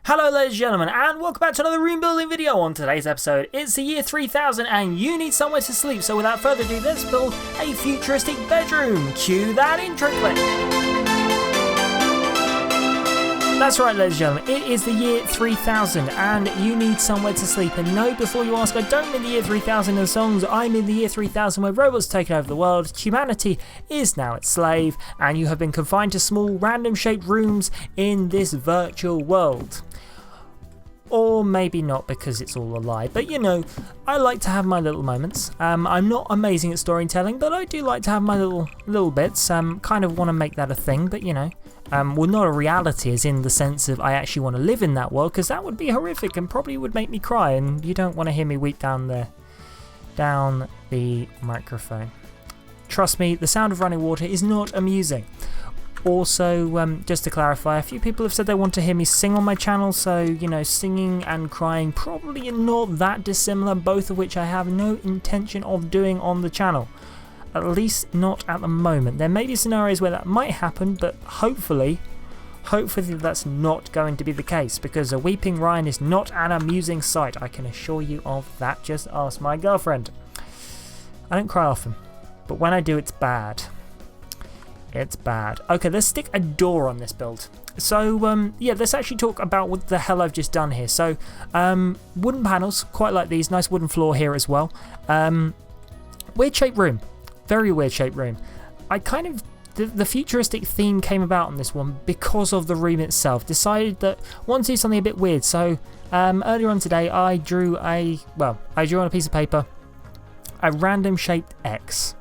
Hello ladies and gentlemen, and welcome back to another room building video. On today's episode, it's the year 3000 and you need somewhere to sleep, so without further ado, let's build a futuristic bedroom. Cue that intro clip. That's right ladies and gentlemen, it is the year 3000 and you need somewhere to sleep. And no, before you ask, I don't mean the year 3000 in the songs, I mean the year 3000 where robots taken over the world, humanity is now its slave, and you have been confined to small random shaped rooms in this virtual world. Or maybe not, because it's all a lie, but you know, I like to have my little moments. I'm not amazing at storytelling, but I do like to have my little bits. Kind of want to make that a thing, but you know, well, not a reality as in the sense of I actually want to live in that world, because that would be horrific and probably would make me cry, and you don't want to hear me weep down the microphone. Trust me, the sound of running water is not amusing. Also, just to clarify, a few people have said they want to hear me sing on my channel, so, you know, singing and crying probably not that dissimilar, both of which I have no intention of doing on the channel. At least not at the moment. There may be scenarios where that might happen, but hopefully that's not going to be the case, because a weeping Ryan is not an amusing sight. I can assure you of that. Just ask my girlfriend. I don't cry often, but when I do, it's bad. It's bad. Okay, let's stick a door on this build. So, yeah, let's actually talk about what the hell I've just done here. So, wooden panels, quite like these. Nice wooden floor here as well. Weird shaped room. Very weird shaped room. I kind of... The futuristic theme came about on this one because of the room itself. Decided that I want to do something a bit weird. So, earlier on today, I drew on a piece of paper a random shaped X.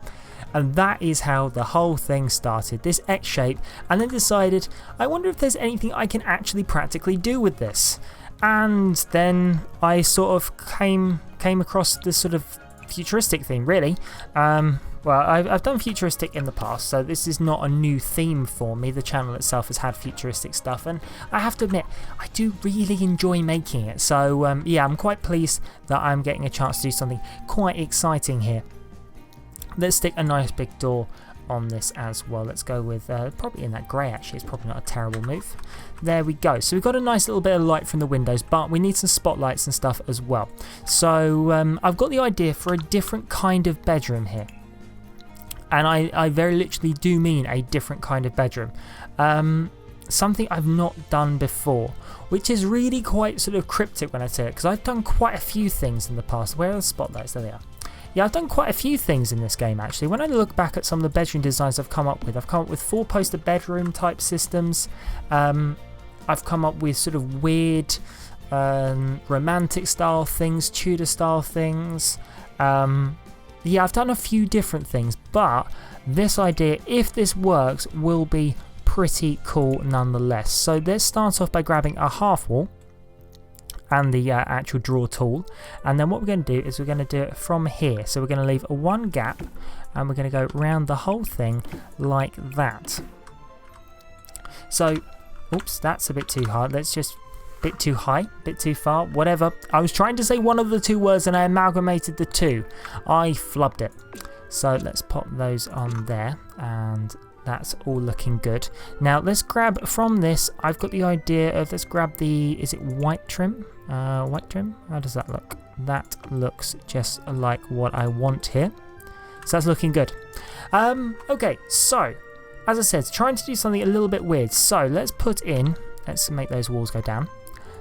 And that is how the whole thing started, this X shape, and then decided, I wonder if there's anything I can actually practically do with this. And then I sort of came across this sort of futuristic theme, really. Well, I've done futuristic in the past, so this is not a new theme for me. The channel itself has had futuristic stuff, and I have to admit, I do really enjoy making it. So, yeah, I'm quite pleased that I'm getting a chance to do something quite exciting here. Let's stick a nice big door on this as well. Let's go with probably in that grey, actually. It's probably not a terrible move. There we go. So we've got a nice little bit of light from the windows, but we need some spotlights and stuff as well. So I've got the idea for a different kind of bedroom here. And I very literally do mean a different kind of bedroom. Something I've not done before, which is really quite sort of cryptic when I say it, because I've done quite a few things in the past. Where are the spotlights? There they are. Yeah, I've done quite a few things in this game actually. When I look back at some of the bedroom designs I've come up with 4-poster bedroom type systems. I've come up with sort of weird romantic style things, Tudor style things. Yeah, I've done a few different things, but this idea, if this works, will be pretty cool nonetheless. So let's start off by grabbing a half wall and the actual draw tool, and then what we're going to do is we're going to do it from here. So we're going to leave one gap and we're going to go around the whole thing like that. So, oops, that's a bit too hard. Let's just, bit too high, bit too far, whatever. I was trying to say one of the two words and I amalgamated the two. I flubbed it. So let's pop those on there, and that's all looking good. Now let's grab from this, I've got the idea of, let's grab the, is it white trim? White trim? How does that look? That looks just like what I want here. So that's looking good. Okay, so as I said, trying to do something a little bit weird. So let's put in, let's make those walls go down.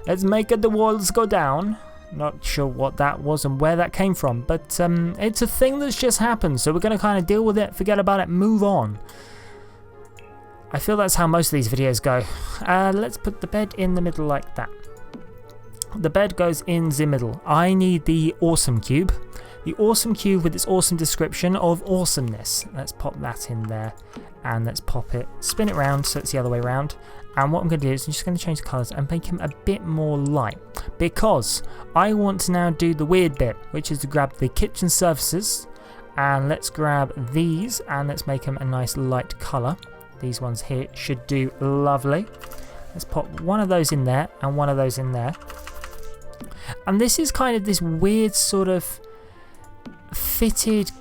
Let's make the walls go down. Not sure what that was and where that came from, but it's a thing that's just happened. So we're going to kind of deal with it, forget about it, move on. I feel that's how most of these videos go. Let's put the bed in the middle like that. The bed goes in the middle. I need the awesome cube. The awesome cube with its awesome description of awesomeness. Let's pop that in there, and let's pop it, spin it around so it's the other way around. And what I'm going to do is I'm just going to change the colours and make him a bit more light, because I want to now do the weird bit, which is to grab the kitchen surfaces, and let's grab these and let's make them a nice light colour. These ones here should do lovely. Let's pop one of those in there and one of those in there. And this is kind of this weird sort of fitted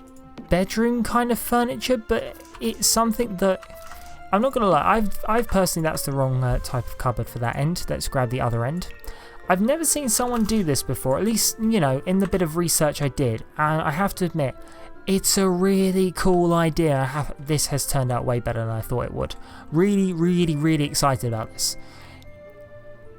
bedroom kind of furniture, but it's something that I'm not going to lie, I've personally, that's the wrong type of cupboard for that end. Let's grab the other end. I've never seen someone do this before, at least, you know, in the bit of research I did. And I have to admit, it's a really cool idea. This has turned out way better than I thought it would. Really, really, really excited about this.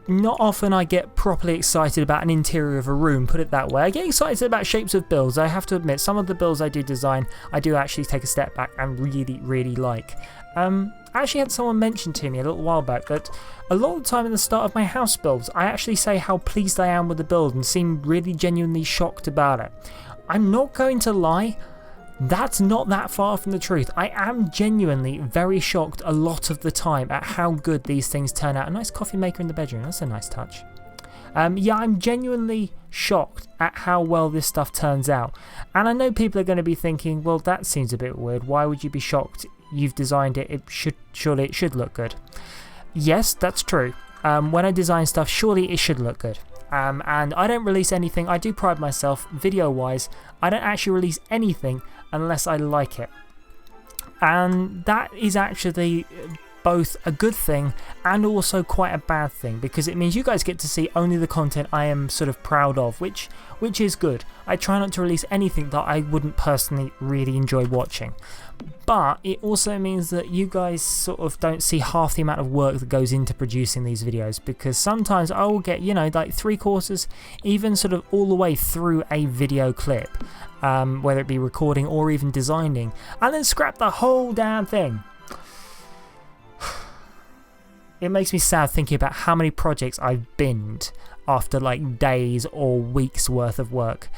Not often I get properly excited about an interior of a room, put it that way. I get excited about shapes of builds. I have to admit, some of the builds I do design, I do actually take a step back and really, really like. I actually had someone mention to me a little while back that a lot of the time in the start of my house builds, I actually say how pleased I am with the build and seem really genuinely shocked about it. I'm not going to lie, that's not that far from the truth. I am genuinely very shocked a lot of the time at how good these things turn out. A nice coffee maker in the bedroom, that's a nice touch. Yeah, I'm genuinely shocked at how well this stuff turns out. And I know people are going to be thinking, well, that seems a bit weird. Why would you be shocked? You've designed it, surely it should look good. Yes, that's true. When I design stuff, surely it should look good. And I don't release anything, I do pride myself, video-wise, I don't actually release anything unless I like it. And that is actually both a good thing and also quite a bad thing, because it means you guys get to see only the content I am sort of proud of, which is good. I try not to release anything that I wouldn't personally really enjoy watching. But it also means that you guys sort of don't see half the amount of work that goes into producing these videos, because sometimes I will get, you know, like 3/4, even sort of all the way through a video clip, whether it be recording or even designing, and then scrap the whole damn thing. It makes me sad thinking about how many projects I've binned after like days or weeks worth of work,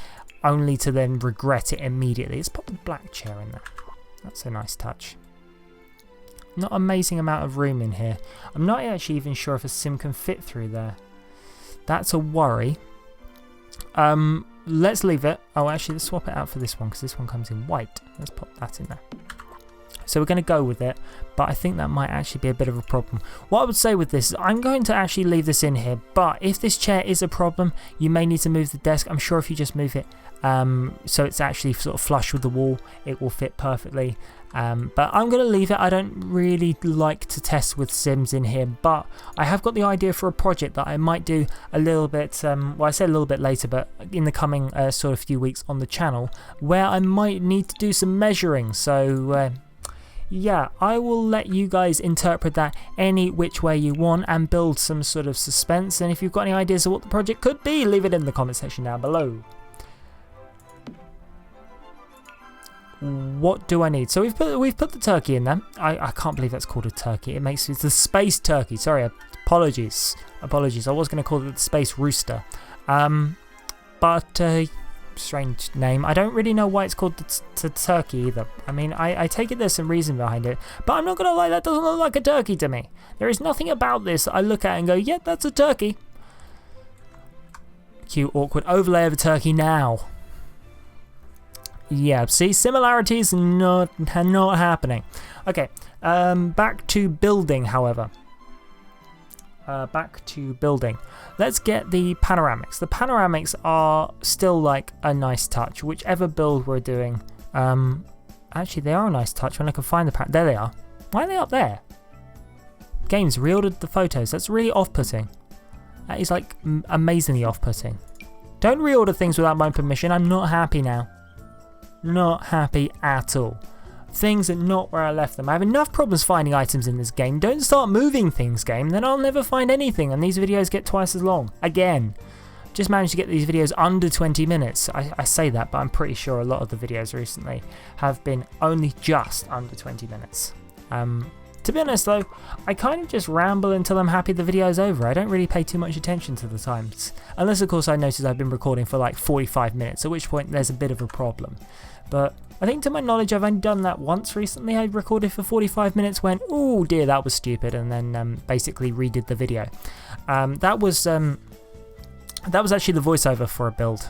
only to then regret it immediately. Let's pop the black chair in there. That's a nice touch. Not an amazing amount of room in here. I'm not actually even sure if a sim can fit through there. That's a worry. Let's leave it. Oh, actually, let's swap it out for this one because this one comes in white. Let's pop that in there. So we're going to go with it, but I think that might actually be a bit of a problem. What I would say with this is I'm going to actually leave this in here, but if this chair is a problem, you may need to move the desk. I'm sure if you just move it so it's actually sort of flush with the wall, it will fit perfectly. But I'm going to leave it. I don't really like to test with Sims in here, but I have got the idea for a project that I might do a little bit, well, I said a little bit later, but in the coming sort of few weeks on the channel, where I might need to do some measuring. So yeah, I will let you guys interpret that any which way you want and build some sort of suspense. And if you've got any ideas of what the project could be, leave it in the comment section down below. What do I need? So we've put the turkey in there. I can't believe that's called a turkey. It's the space turkey. Sorry, apologies. I was going to call it the space rooster. But strange name. I don't really know why it's called the turkey either. I mean, I take it there's some reason behind it, but I'm not gonna lie, that doesn't look like a turkey to me. There is nothing about this that I look at and go, yeah, that's a turkey. Cue awkward overlay of a turkey now. Yeah, see, similarities not happening. Okay, back to building, however. Back to building. Let's get the panoramics. The panoramics are still like a nice touch, whichever build we're doing. Actually, they are a nice touch when I can find the there they are. Why are they up there? Games reordered the photos. That's really off-putting. That is like amazingly off-putting. Don't reorder things without my permission. I'm not happy now. Not happy at all. Things are not where I left them. I have enough problems finding items in this game. Don't start moving things, game, then I'll never find anything and these videos get twice as long. Again. Just managed to get these videos under 20 minutes. I say that, but I'm pretty sure a lot of the videos recently have been only just under 20 minutes. To be honest though, I kind of just ramble until I'm happy the video's over. I don't really pay too much attention to the times. Unless of course I notice I've been recording for like 45 minutes, at which point there's a bit of a problem. But I think to my knowledge I've only done that once recently. I recorded for 45 minutes, went, oh dear, that was stupid, and then basically redid the video. That was actually the voiceover for a build.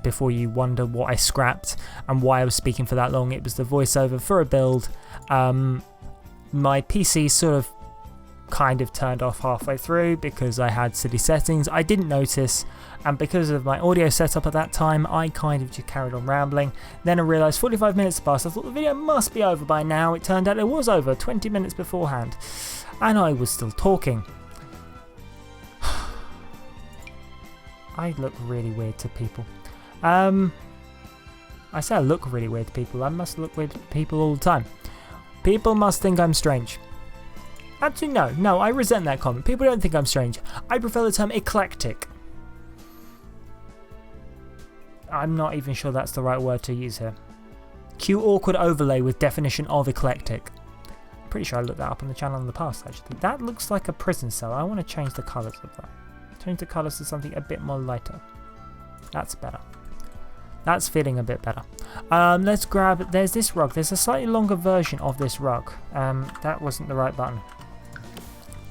Before you wonder what I scrapped and why I was speaking for that long, it was the voiceover for a build. My PC sort of kind of turned off halfway through because I had silly settings I didn't notice, and because of my audio setup at that time I kind of just carried on rambling. Then I realised 45 minutes passed. I thought the video must be over by now. It turned out it was over 20 minutes beforehand and I was still talking. I look really weird to people. I say I look really weird to people. I must look weird to people all the time. People must think I'm strange. Actually, no, I resent that comment. People don't think I'm strange. I prefer the term eclectic. I'm not even sure that's the right word to use here. Cue awkward overlay with definition of eclectic. I'm pretty sure I looked that up on the channel in the past, actually. That looks like a prison cell. I want to change the colours of that. Change the colours to something a bit more lighter. That's better. That's feeling a bit better. Let's grab, there's this rug. There's a slightly longer version of this rug. That wasn't the right button.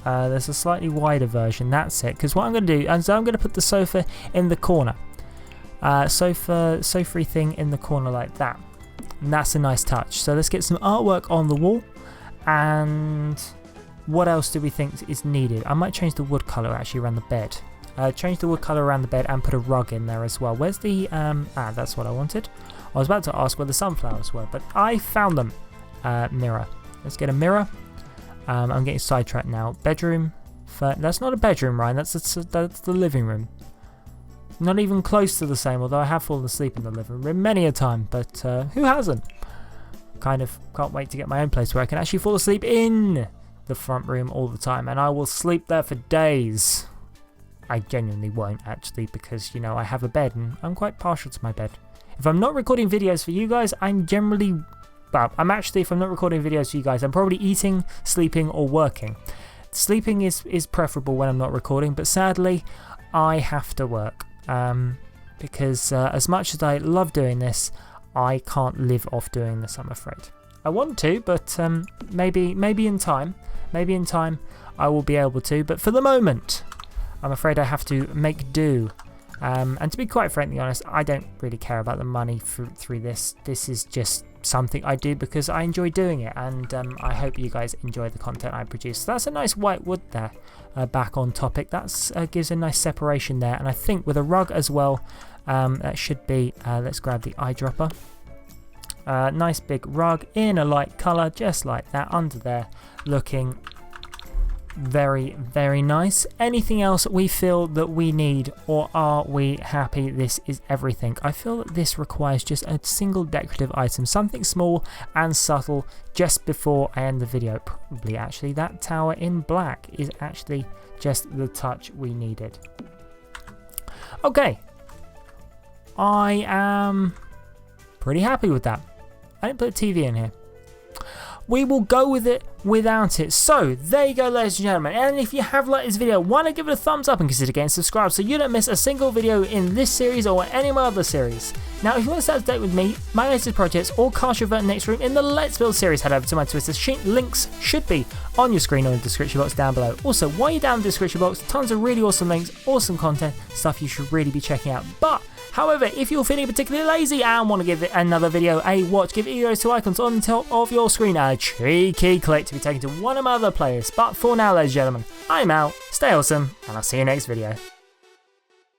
There's a slightly wider version, that's it. Because what I'm going to do, and so I'm going to put the sofa in the corner. Sofa-y thing in the corner like that. And that's a nice touch. So let's get some artwork on the wall. And what else do we think is needed? I might change the wood colour actually around the bed. Change the wood colour around the bed and put a rug in there as well. Where's the, that's what I wanted. I was about to ask where the sunflowers were, but I found them. Mirror. Let's get a mirror. I'm getting sidetracked now. Bedroom. That's not a bedroom, Ryan. That's the living room. Not even close to the same, although I have fallen asleep in the living room many a time, but who hasn't? Kind of can't wait to get my own place where I can actually fall asleep in the front room all the time, and I will sleep there for days. I genuinely won't actually, because you know I have a bed and I'm quite partial to my bed. If I'm not recording videos for you guys, I'm generally, well, if I'm not recording videos for you guys, I'm probably eating, sleeping or working. Sleeping is preferable when I'm not recording, but sadly I have to work because as much as I love doing this, I can't live off doing this, I'm afraid. I want to, but maybe in time I will be able to, but for the moment I'm afraid I have to make do. And to be quite frankly honest, I don't really care about the money through this. This is just something I do because I enjoy doing it, and I hope you guys enjoy the content I produce. So that's a nice white wood there, back on topic. That gives a nice separation there, and I think with a rug as well, that should be, let's grab the eyedropper. Nice big rug in a light colour, just like that, under there, looking very, very nice. Anything else we feel that we need, or are we happy? This is everything. I feel that this requires just a single decorative item, something small and subtle just before I end the video. Probably actually that tower in black is actually just the touch we needed. Okay, I am pretty happy with that. I didn't put a TV in here. We will go with it without it. So there you go, ladies and gentlemen, and if you have liked this video, why not give it a thumbs up and consider getting subscribed so you don't miss a single video in this series or any of my other series. Now if you want to stay up to date with me, my latest projects, or cast your vote next room in the Let's Build series, head over to my Twitter. Links should be on your screen or in the description box down below. Also, while you're down in the description box, tons of really awesome links, awesome content, stuff you should really be checking out. But however, if you're feeling particularly lazy and want to give it another video a watch, give either of those two icons on the top of your screen a cheeky click to be taken to one of my other playlists. But for now, ladies and gentlemen, I'm out, stay awesome, and I'll see you next video.